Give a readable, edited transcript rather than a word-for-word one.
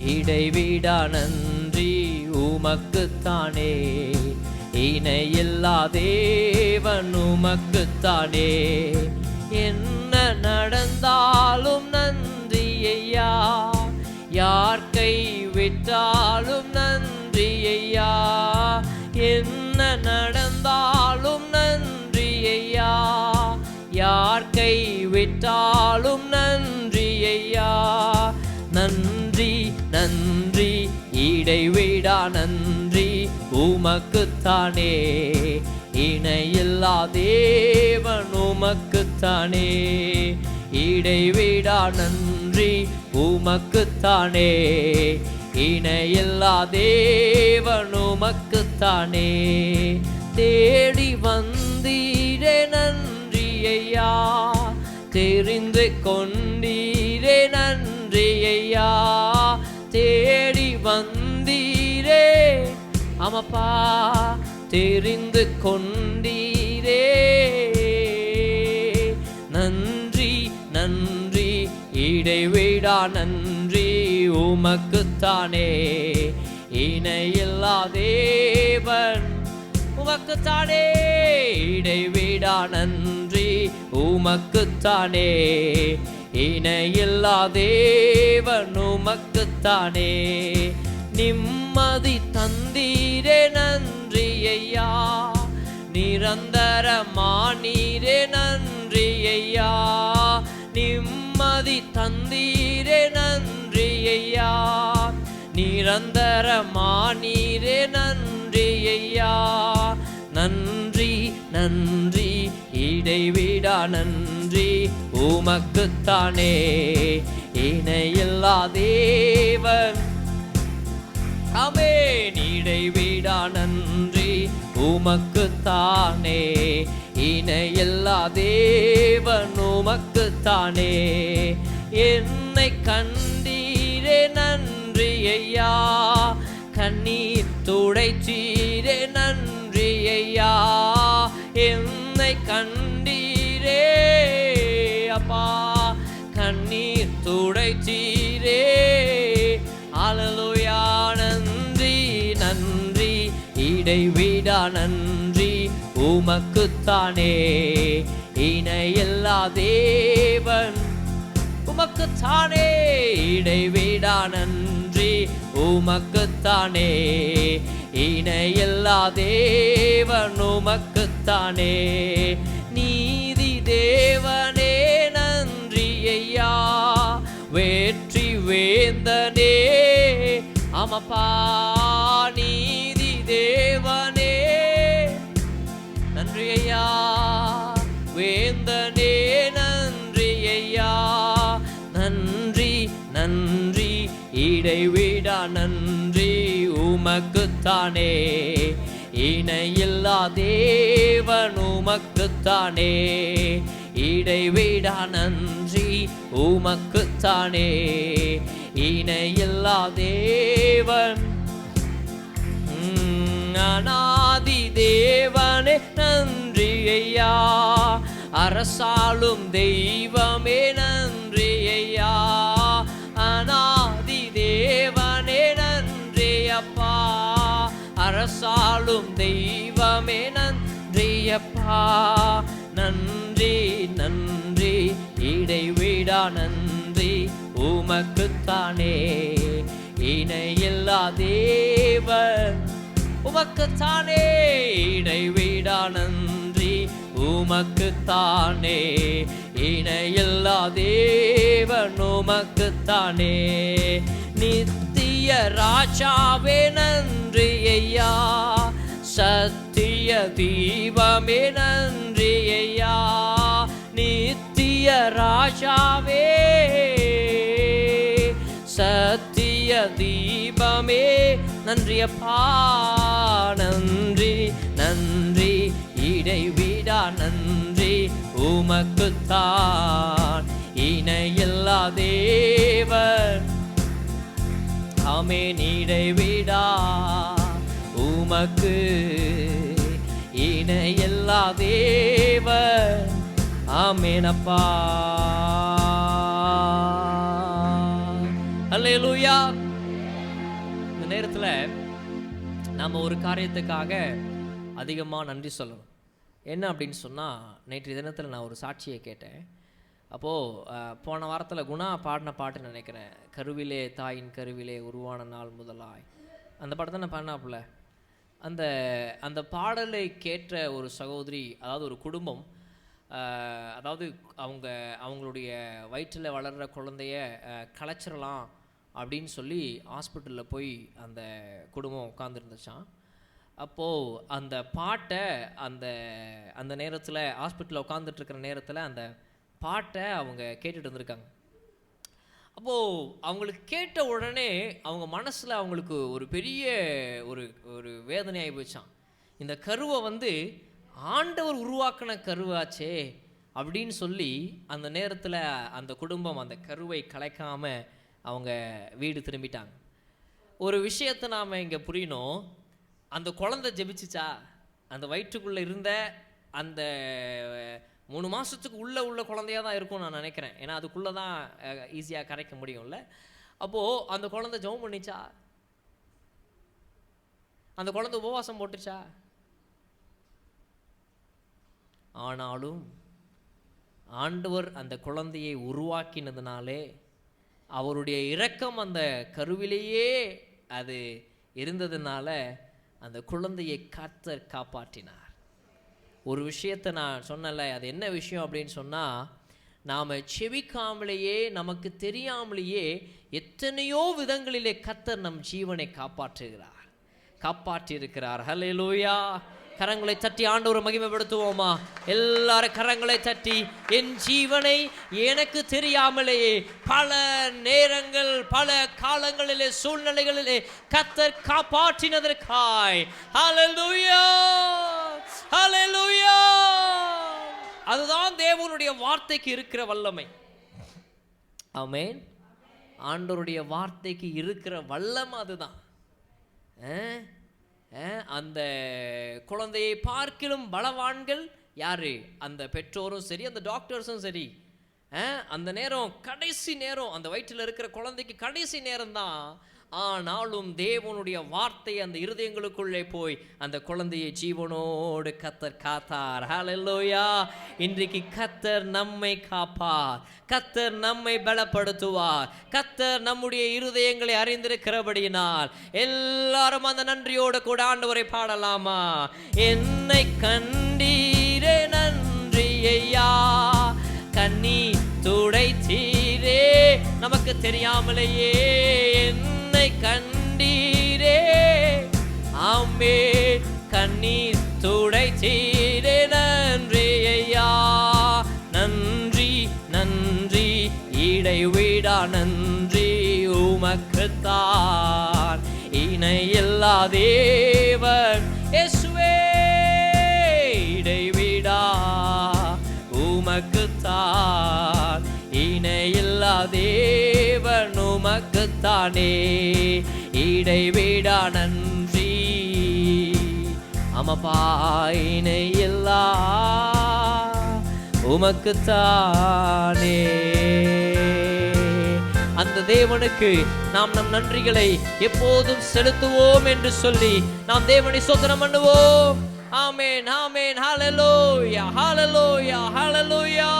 இடைவிடா நன்றி உமக்குத்தானே, இணையில்லா தேவன் உமக்குத்தானே. என்ன நடந்தாலும் நன்றி ஐயா, யார் கைவிட்டாலும் நன்றி ஐயா. என்ன நடந்தாலும் நன்றி ஐயா, யார் கைவிட்டாலும் நன்றி ஐயா. நன்றி நன்றி இடைவிடா நன்றி உமக்குத்தானே, இணையில்லா தேவன் உமக்குத்தானே. இடைவிடா நன்றி உமக்குத்தானே, இணையில்லா தேவன் உமக்குத்தானே. தேடி வந்தீரே நன்றி ஐயா, தெரிந்து கொண்டீரே நன்றி ஐயா. தேடி வந்தீரே ஆமாப்பா, தெரிந்து கொண்டீரே. நன்றி நன்றி இடைவிடா நன்றி உமக்குத்தானே, இணையில்லா தேவன் உமக்குத்தானே. இடைவிடா நன்றி உமக்குத்தானே, இணையில்லா தேவன் உமக்குத்தானே. நிம்மதி தந்தீரே நன்றி ஐயா, நிரந்தரமானீரே நன்றி ஐயா. நிம்மதி தந்தீரே நன்றி ஐயா, நிரந்தரமானீரே நன்றி ஐயா. நன்றி நன்றி இடைவிடா நன்றி உமக்குத்தானே, இணையில்லா தேவன் ஆமென். இடைவிடா நன்றி உமக்குத்தானே, இணையில்லா தேவன் உமக்குத்தானே. என்னை கண்டீரே நன்றி ஐயா, கண்ணீர் துடைச்சீரே நன்றி ஐயா. என்னை கண்டீரே அப்பா, கண்ணீர் துடைச்சீரே. அல்லேலூயா. நன்றி நன்றி இடைவிடா நன்றி உமக்குத்தானே, இணையில்லா தேவன் உமக்குத்தானே. இடைவிடா நன்றி உமக்குத்தானே, இணையில்லா தேவன் உமக்குத்தானே. நீதி தேவனே நன்றி ஐயா, வெற்றி வேந்தனே ஆமாப்பா. நீதி தேவனே நன்றி ஐயா, வேந்தனே நன்றி ஐயா. நன்றி நன்றி இடைவிடா நன்றி உமக்குத்தானே, இணையில்லா தேவன் உமக்குத்தானே. இடைவிடா நன்றி உமக்குத்தானே, இணையில்லா தேவன். அநாதி தேவனே நன்றி ஐயா, அரசாளும் தெய்வமே நன்றி ஐயா. அநாதி தேவனே நன்றி அப்பா, அரசாளும் தெய்வமே நன்றி அப்பா. நன்றி நன்றி இடைவிடா நன்றி உமக்குத்தானே, இணையில்லா தேவன் உமக்குத்தானே. இடைவிடா நன்றி உமக்குத்தானே, இணையில்லா தேவன் உமக்குத்தானே. நித்திய ராஜாவே நன்றி ஐயா, சத்திய தீபமே நன்றி ஐயா. நித்திய ராஜாவே சத்திய தீபமே நன்றி அப்பா. நன்றி நன்றி இடைவிடா நன்றி உமக்குத்தான், இணையில்லா தேவன் ஆமென். இடைவிடா உமக்கு இணையில்லா தேவன் ஆமென் அப்பா. அல்லேலூயா. நேரத்தில் நாம் ஒரு காரியத்துக்காக அதிகமாக நன்றி சொல்லணும். என்ன அப்படின்னு சொன்னால், நேற்று தினத்தில் நான் ஒரு சாட்சியை கேட்டேன். அப்போது போன வாரத்தில் குணா பாடின பாட்டு நினைக்கிறேன், கருவிலே தாயின் கருவிலே உருவான நாள் முதலாய், அந்த பாட்டு நான் பாடினாப்புல. அந்த அந்த பாடலை கேட்ட ஒரு சகோதரி, அதாவது ஒரு குடும்பம், அதாவது அவங்களுடைய வயிற்றில் வளர்கிற குழந்தைய கலைச்சிடலாம் அப்படின்னு சொல்லி ஹாஸ்பிட்டலில் போய் அந்த குடும்பம் உட்காந்துருந்துச்சான். அப்போது அந்த பாட்டை அந்த நேரத்தில் ஹாஸ்பிட்டலில் உட்காந்துட்ருக்கிற நேரத்தில் அந்த பாட்டை அவங்க கேட்டுட்டு இருந்திருக்காங்க. அப்போது அவங்களுக்கு கேட்ட உடனே அவங்க மனசில் அவங்களுக்கு ஒரு பெரிய ஒரு வேதனையாகி போச்சான். இந்த கருவை ஆண்டவர் உருவாக்கின கருவாச்சே அப்படின்னு சொல்லி அந்த நேரத்தில் அந்த குடும்பம் அந்த கருவை கலைக்காமல் அவங்க வீடு திரும்பிட்டாங்க. ஒரு விஷயத்தை நாம் இங்கே புரியணும். அந்த குழந்தை ஜெபிச்சிச்சா? அந்த வயிற்றுக்குள்ளே இருந்த அந்த 3 மாதத்துக்கு உள்ள குழந்தையாக தான் இருக்கும் நான் நினைக்கிறேன். ஏன்னா அதுக்குள்ளே தான் ஈஸியாக கரைக்க முடியும்ல. அப்போது அந்த குழந்தை ஜெபம் பண்ணிச்சா? அந்த குழந்தை உபவாசம் போட்டுச்சா? ஆனாலும் ஆண்டவர் அந்த குழந்தையை உருவாக்கினதுனாலே அவருடைய இரக்கம் அந்த கருவிலேயே அது இருந்ததுனால அந்த குழந்தையை கர்த்தர் காப்பாற்றினார். ஒரு விஷயத்தை நான் சொன்னல, அது என்ன விஷயம் அப்படின்னு சொன்னால், நாம் செவிக்காமலேயே நமக்கு தெரியாமலேயே எத்தனையோ விதங்களிலே கர்த்தர் நம் ஜீவனை காப்பாற்றியிருக்கிறார். ஹல்லேலூயா. கரங்களை தட்டி ஆண்டவரை மகிமைப்படுத்துவோமா? எல்லாரும் கரங்களை தட்டி, என் ஜீவனை எனக்கு தெரியாமலேயே பல நேரங்கள் பல காலங்களிலே சூழ்நிலைகளிலே கர்த்தர் காப்பாற்றினதற்காய் ஹல்லேலூயா, ஹல்லேலூயா. அதுதான் தேவனுடைய வார்த்தைக்கு இருக்கிற வல்லமை. ஆமென். ஆண்டவருடைய வார்த்தைக்கு இருக்கிற வல்லமை அதுதான். அந்த குழந்தையை பார்க்கிலும் பலவான்கள் யாரு? அந்த பெற்றோரும் சரி, அந்த டாக்டர்ஸும் சரி. அந்த நேரம் கடைசி நேரம், அந்த வயிற்றில் இருக்கிற குழந்தைக்கு கடைசி நேரம் தான். ஆனாலும் தேவனுடைய வார்த்தை அந்த இருதயங்களுக்குள்ளே போய் அந்த குழந்தையை ஜீவனோடு கர்த்தர் காத்தார். ஹல்லேலூயா. இன்றைக்கு கர்த்தர் நம்மை காப்பார், கர்த்தர் நம்மை பலப்படுத்துவார், கர்த்தர் நம்முடைய இருதயங்களை அறிந்திருக்கிறபடியினால் எல்லாரும் அந்த நன்றியோடு கூட ஆண்டவரை பாடலாமா? என்னை கண்டீரே நன்றி ஐயா, கண்ணீர் துடைத்தீரே, நமக்கு தெரியாமலேயே என்னை கண்டீரே, ஆமே கண்ணீர் துடைத்தீரே, நன்றி ஐயா, நன்றி நன்றி இடைவிடா நன்றி உமக்குத்தான், இணையில்லா தேவன் இயேசுவே, இடைவிடா உமக்குத்தான், இணையில்லா தேவன் உமக்குத்தானே, இடைவிடா நன்றி. ஆமாப்பா, இணையில்லா உமக்குத்தானே. அந்த தேவனுக்கு நாம் நம் நன்றிகளை எப்போதும் செலுத்துவோம் என்று சொல்லி நாம் தேவனை ஸ்தோத்திரம் பண்ணுவோம். ஆமென், ஆமென். ஹல்லேலூயா, ஹல்லேலூயா, ஹல்லேலூயா.